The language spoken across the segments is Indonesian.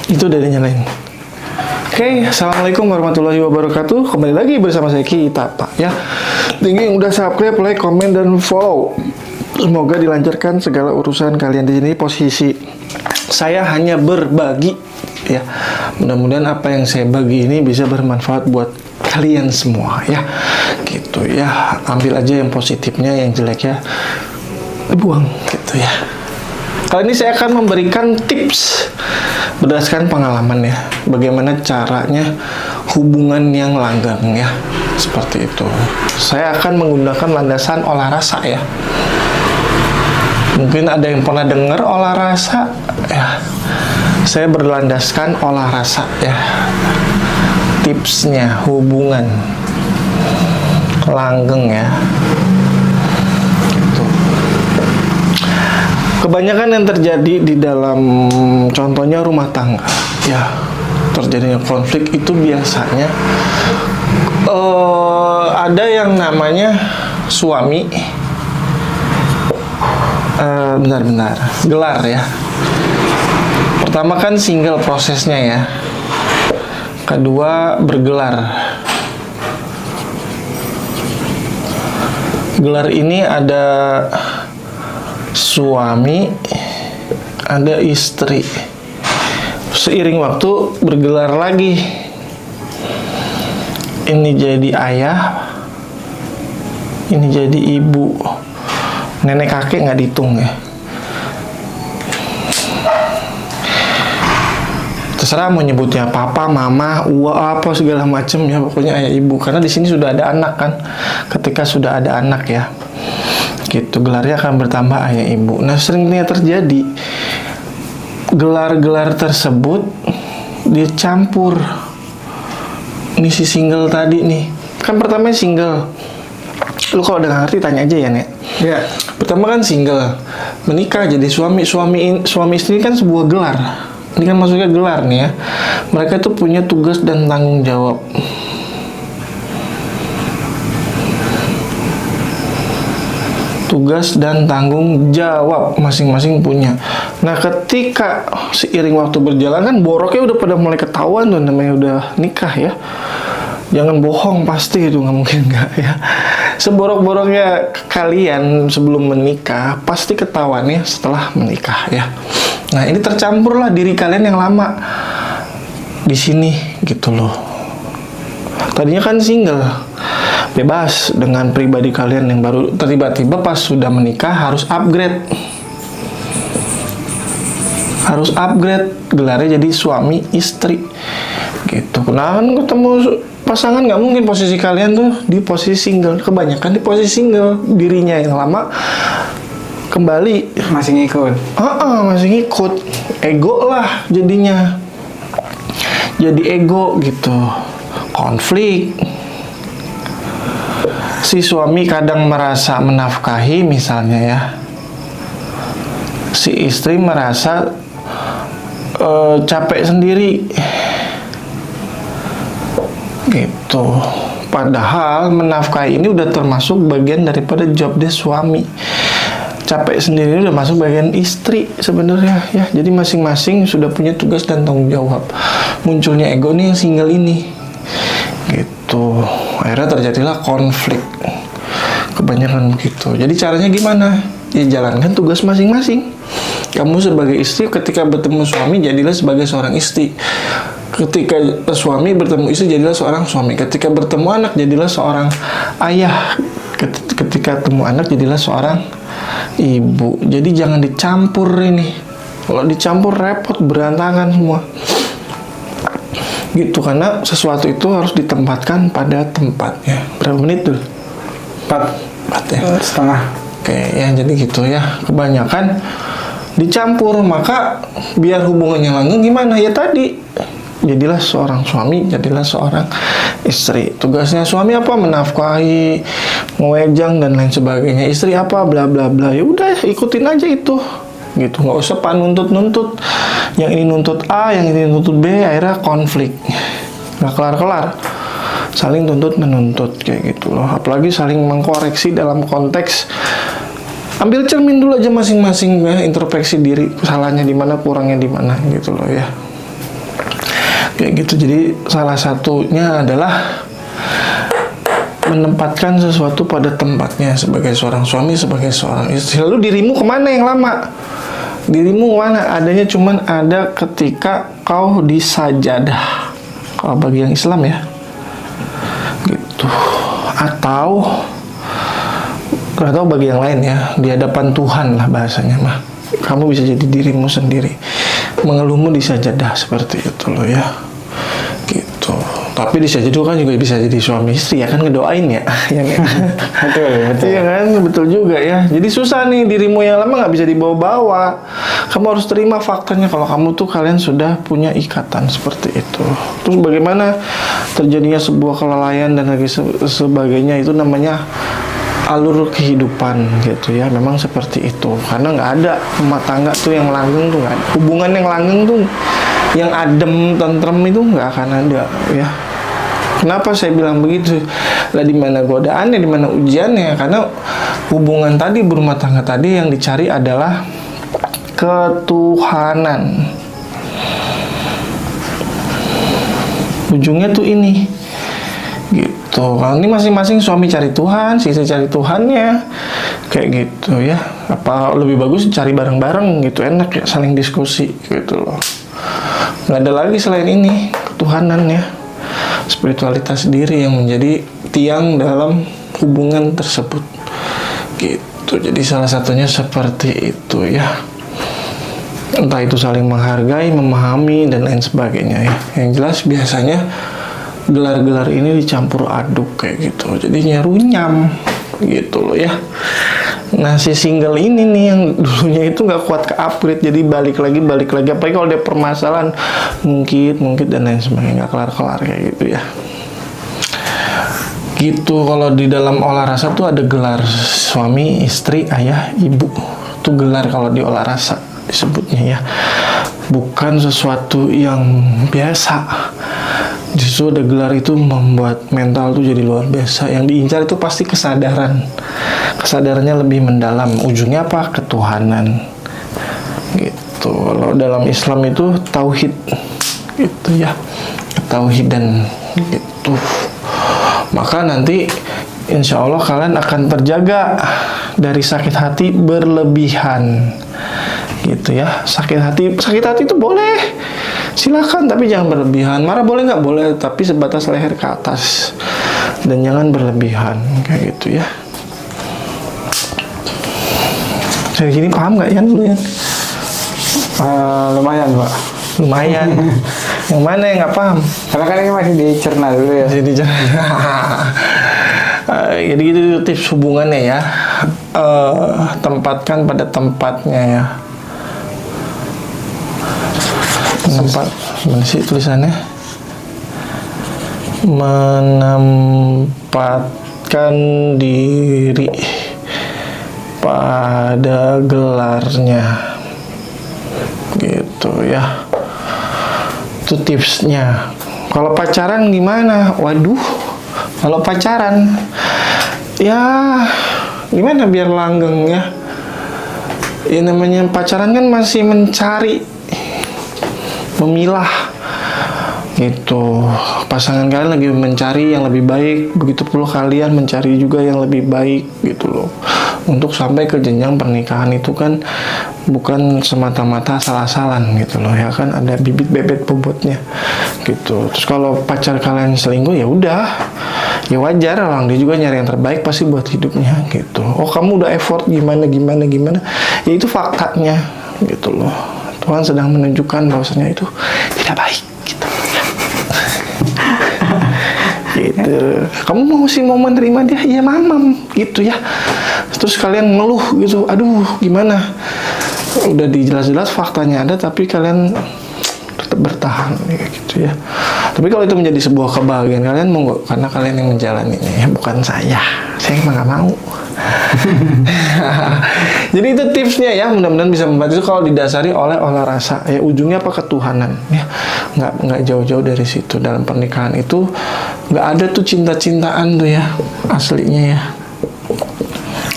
Itu udah dinyalain. Oke, assalamualaikum warahmatullahi wabarakatuh. Kembali lagi bersama saya Kita Pak ya. Tinggi yang udah subscribe, like, komen, dan follow. Semoga dilancarkan segala urusan kalian di sini. Posisi saya hanya berbagi ya. Mudah-mudahan apa yang saya bagi ini bisa bermanfaat buat kalian semua ya. Gitu ya. Ambil aja yang positifnya, yang jeleknya dibuang gitu ya. Kali ini saya akan memberikan tips berdasarkan pengalaman ya, bagaimana caranya hubungan yang langgeng ya, seperti itu. Saya akan menggunakan landasan olah rasa ya. Mungkin ada yang pernah dengar olah rasa ya. Saya berlandaskan olah rasa ya. Tipsnya hubungan langgeng ya. Kebanyakan yang terjadi di dalam contohnya rumah tangga ya, terjadinya konflik itu biasanya ada yang namanya suami benar-benar gelar ya. Pertama kan single prosesnya ya, kedua bergelar. Gelar ini ada suami, ada istri. Seiring waktu bergelar lagi. Ini jadi ayah, ini jadi ibu. Nenek kakek nggak dihitung ya. Terserah mau nyebutnya papa, mama, uwa, apa segala macam ya, pokoknya ayah ibu. Karena di sini sudah ada anak kan. Ketika sudah ada anak ya, gitu, gelarnya akan bertambah ayah ibu. Nah, seringnya terjadi gelar-gelar tersebut dicampur. Ini si single tadi nih, kan pertama single. Lu kalau udah ngerti tanya aja ya, Nek. Ya. Pertama kan single, menikah jadi suami istri kan sebuah gelar. Ini kan maksudnya gelar nih ya. Mereka tuh punya tugas dan tanggung jawab. Tugas dan tanggung jawab masing-masing punya. Nah, ketika seiring waktu berjalan kan boroknya udah pada mulai ketahuan tuh, namanya udah nikah ya. Jangan bohong, pasti itu nggak mungkin nggak ya. Seborok-boroknya kalian sebelum menikah pasti ketahuan ya setelah menikah ya. Nah, ini tercampurlah diri kalian yang lama di sini gitu loh. Tadinya kan single, bebas dengan pribadi kalian yang baru, tiba-tiba pas sudah menikah harus upgrade gelarnya jadi suami istri gitu. Nah, kan ketemu pasangan nggak mungkin posisi kalian tuh di posisi single, kebanyakan di posisi single, dirinya yang lama kembali Masih ngikut. masih ngikut, ego lah jadinya, jadi ego gitu, konflik. Si suami kadang merasa menafkahi misalnya ya, si istri merasa capek sendiri gitu. Padahal menafkahi ini udah termasuk bagian daripada job desk suami. Capek sendiri udah masuk bagian istri sebenarnya ya. Jadi masing-masing sudah punya tugas dan tanggung jawab. Munculnya ego nih yang single ini gitu. Akhirnya terjadilah konflik. Kebanyakan begitu. Jadi caranya gimana? Ya jalankan tugas masing-masing. Kamu sebagai istri ketika bertemu suami jadilah sebagai seorang istri. Ketika suami bertemu istri jadilah seorang suami. Ketika bertemu anak jadilah seorang ayah. Ketika ketemu anak jadilah seorang ibu. Jadi jangan dicampur ini. Kalau dicampur repot, berantakan semua. Gitu, karena sesuatu itu harus ditempatkan pada tempatnya. Berapa menit tuh? 4 ya? Setengah. Oke, ya jadi gitu ya. Kebanyakan dicampur, maka biar hubungannya langgeng gimana? Ya tadi, jadilah seorang suami, jadilah seorang istri. Tugasnya suami apa? Menafkahi, ngewejang dan lain sebagainya. Istri apa? Bla bla bla. Ya udah, ikutin aja itu. Gitu, nggak usah nuntut-nuntut. Yang ini nuntut A, yang ini nuntut B, akhirnya konflik. Nggak kelar-kelar. Saling tuntut menuntut kayak gitu loh. Apalagi saling mengkoreksi dalam konteks ambil cermin dulu aja masing-masing ya, introspeksi diri, salahnya di mana, kurangnya di mana gitu loh ya. kayak gitu. Jadi salah satunya adalah menempatkan sesuatu pada tempatnya sebagai seorang suami, sebagai seorang istri. Lalu dirimu kemana yang lama? Dirimu kemana? Adanya cuman ada ketika kau di sajadah. Kalau bagi yang Islam ya, gitu. Atau bagi yang lain ya, di hadapan Tuhan lah bahasanya mah. Kamu bisa jadi dirimu sendiri, mengeluhmu di sajadah seperti itu loh ya, gitu. Tapi di sajadah kan juga bisa jadi suami istri ya kan, ngedoain ya, ya Betul. iya kan, betul juga ya. Jadi susah nih, dirimu yang lama nggak bisa dibawa-bawa. Kamu harus terima faktanya kalau kamu tuh kalian sudah punya ikatan seperti itu. Terus bagaimana terjadinya sebuah kelalaian dan lagi sebagainya, itu namanya alur kehidupan gitu ya. Memang seperti itu, karena nggak ada rumah tangga tuh yang langgeng tuh, nggak ada. Hubungan yang langgeng tuh, yang adem tentrem itu nggak akan ada ya. Kenapa saya bilang begitu? Lah di mana godaannya, di mana ujiannya? Karena hubungan tadi, berumah tangga tadi, yang dicari adalah ketuhanan. Ujungnya tuh ini, gitu. Kalau ini masing-masing suami cari Tuhan, istri cari Tuhannya, kayak gitu ya. Apa lebih bagus cari bareng-bareng gitu, enak ya, saling diskusi gitu loh. Nggak ada lagi selain ini, ketuhanan ya. Spiritualitas diri yang menjadi tiang dalam hubungan tersebut, gitu. Jadi salah satunya seperti itu ya. Entah itu saling menghargai, memahami dan lain sebagainya ya. Yang jelas biasanya gelar-gelar ini dicampur aduk kayak gitu, jadinya runyam gitu loh ya. Nah si single ini nih yang dulunya itu nggak kuat ke upgrade, jadi balik lagi. Apalagi kalau ada permasalahan mungkin dan lain sebagainya, nggak kelar-kelar kayak gitu ya. Gitu. Kalau di dalam olah rasa tuh ada gelar suami, istri, ayah, ibu. Itu gelar kalau di olah rasa disebutnya ya. Bukan sesuatu yang biasa. Justru ada gelar itu membuat mental tuh jadi luar biasa. Yang diincar itu pasti kesadaran. Kesadarannya lebih mendalam. Ujungnya apa? Ketuhanan. Gitu. Kalau dalam Islam itu tauhid. Gitu ya. Tauhidan gitu. Maka nanti insya Allah kalian akan terjaga dari sakit hati berlebihan. Gitu ya. Sakit hati itu boleh, silakan, tapi jangan berlebihan. Marah boleh nggak? Boleh, tapi sebatas leher ke atas, dan jangan berlebihan kayak gitu ya. Dari sini paham nggak ya dulu ya? Lumayan Pak. Lumayan. Yang mana yang nggak paham? Karena kan ini masih dicerna dulu ya. Jadi jadi gitu tips hubungannya ya. Tempatkan pada tempatnya ya. Tempat mana sih tulisannya? Menempatkan diri pada gelarnya, gitu ya. Itu tipsnya. Kalau pacaran gimana? Waduh, kalau pacaran ya gimana biar langgeng ya? Ini namanya pacaran kan masih mencari, memilah gitu. Pasangan kalian lagi mencari yang lebih baik, begitu pula kalian mencari juga yang lebih baik gitu loh. Untuk sampai ke jenjang pernikahan itu kan bukan semata-mata asal-asalan gitu loh ya kan, ada bibit bebet bobotnya gitu. Terus kalau pacar kalian selingkuh ya udah, ya wajar, orang dia juga nyari yang terbaik pasti buat hidupnya gitu. Oh kamu udah effort gimana, ya itu faktanya gitu loh. Tuhan sedang menunjukkan bahwasanya itu tidak baik gitu. Gitu. Kamu mau menerima dia, ya mamam gitu ya. Terus kalian ngeluh gitu, aduh gimana? Udah dijelas-jelas faktanya ada, tapi kalian tetap bertahan gitu ya. Tapi kalau itu menjadi sebuah kebahagiaan kalian, monggo, karena kalian yang menjalaninya ya, bukan saya emang nggak mau. Jadi itu tipsnya ya, mudah-mudahan bisa membantu kalau didasari oleh olah rasa ya. Ujungnya apa? Ketuhanan ya. Nggak jauh-jauh dari situ. Dalam pernikahan itu nggak ada tuh cinta-cintaan tuh ya, aslinya ya.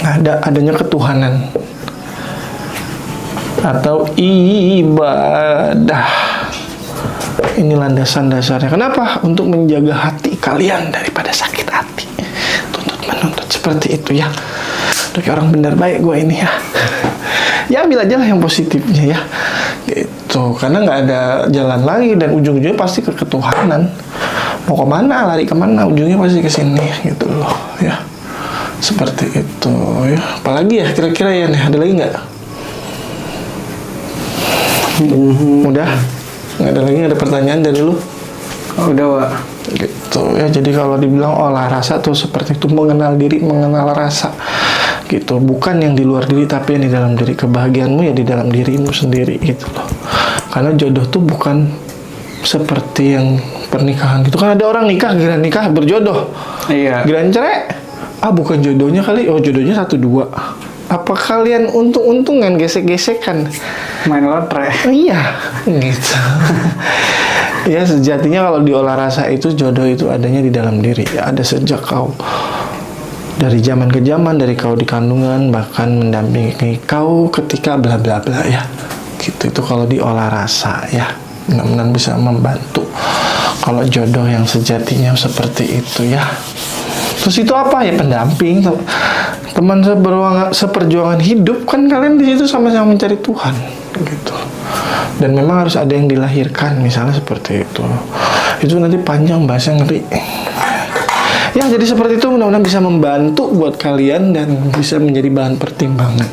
Nggak ada, adanya ketuhanan atau ibadah Ini landasan dasarnya. Kenapa? Untuk menjaga hati kalian daripada sakit hati. Tuntut menuntut seperti itu ya. Udah kayak orang benar baik gue ini ya. Ya ambil aja lah yang positifnya ya. Gitu. Karena nggak ada jalan lagi dan ujung-ujungnya pasti ke ketuhanan. Mau kemana, lari kemana, ujungnya pasti ke sini gitu loh ya. Seperti itu ya. Apalagi ya kira-kira ya nih, ada lagi nggak? Udah? Nggak ada lagi, nggak ada pertanyaan dari lu? Udah, Pak. Gitu ya. Jadi kalau dibilang olah rasa tuh seperti itu, mengenal diri, mengenal rasa gitu. Bukan yang di luar diri tapi yang di dalam diri. Kebahagiaanmu ya di dalam dirimu sendiri gitu loh. Karena jodoh tuh bukan seperti yang pernikahan gitu. Kan ada orang nikah, giliran nikah berjodoh, Iya. giliran cerai, bukan jodohnya kali, jodohnya 1-2. Apa kalian untung-untungan, gesek-gesekan? Main lotre. Iya, gitu. Ya sejatinya kalau diolah rasa itu, jodoh itu adanya di dalam diri. Ya, ada sejak kau dari zaman ke zaman, dari kau di kandungan, bahkan mendampingi kau ketika bla bla bla ya. Gitu itu kalau diolah rasa ya. Mudah-mudahan bisa membantu. Kalau jodoh yang sejatinya seperti itu ya. Terus itu apa ya, pendamping, teman seperjuangan hidup kan, kalian di situ sama-sama mencari Tuhan gitu. Dan memang harus ada yang dilahirkan misalnya seperti itu. Itu nanti panjang bahasa, ngeri. Ya jadi seperti itu, mudah-mudahan bisa membantu buat kalian dan bisa menjadi bahan pertimbangan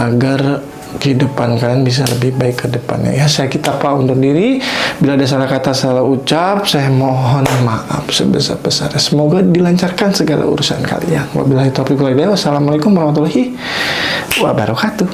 agar kehidupan kalian bisa lebih baik ke depannya. Ya, saya Pak undur diri. Bila ada salah kata, salah ucap, saya mohon maaf sebesar-besarnya. Semoga dilancarkan segala urusan kalian. Wabillahi taufiq wal hidayah. Wassalamualaikum warahmatullahi wabarakatuh.